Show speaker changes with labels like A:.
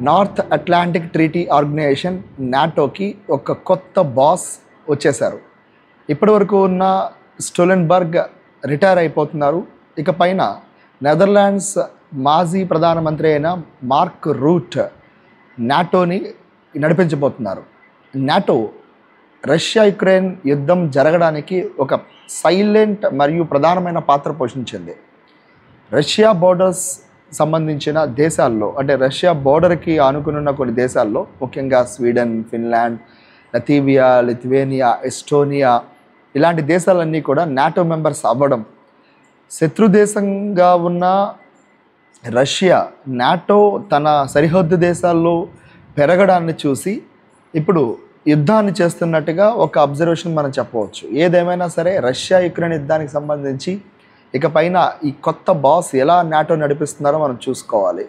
A: North Atlantic treaty organisation నాటోకి ఒక కొత్త boss వచ్చేశారు. ఇప్పటివరకు ఉన్న స్టోలెన్బర్గ్ రిటైర్ అయిపోతున్నారు. ఇక పైన నెదర్లాండ్స్ మాజీ ప్రధానమంత్రి అయిన మార్క్ రూట్ నాటోని నడిపించబోతున్నారు. నాటో రష్యా యుక్రెయిన్ యుద్ధం జరగడానికి ఒక సైలెంట్ మరియు ప్రధానమైన పాత్ర పోషించింది. రష్యా బోర్డర్స్ సంబంధించిన దేశాల్లో, అంటే రష్యా బోర్డర్కి ఆనుకున్న కొన్ని దేశాల్లో, ముఖ్యంగా స్వీడన్, ఫిన్లాండ్, లతీవియా, లిథువేనియా, ఎస్టోనియా ఇలాంటి దేశాలన్నీ కూడా నాటో మెంబర్స్ అవ్వడం, శత్రు దేశంగా ఉన్న రష్యా నాటో తన సరిహద్దు దేశాల్లో పెరగడాన్ని చూసి ఇప్పుడు యుద్ధాన్ని చేస్తున్నట్టుగా ఒక అబ్జర్వేషన్ మనం చెప్పవచ్చు. ఏదేమైనా సరే రష్యా యుక్రెయిన్ యుద్ధానికి సంబంధించి ఇక పైన ఈ కొత్త బాస్ ఎలా నాటో నడిపిస్తున్నారో మనం చూసుకోవాలి.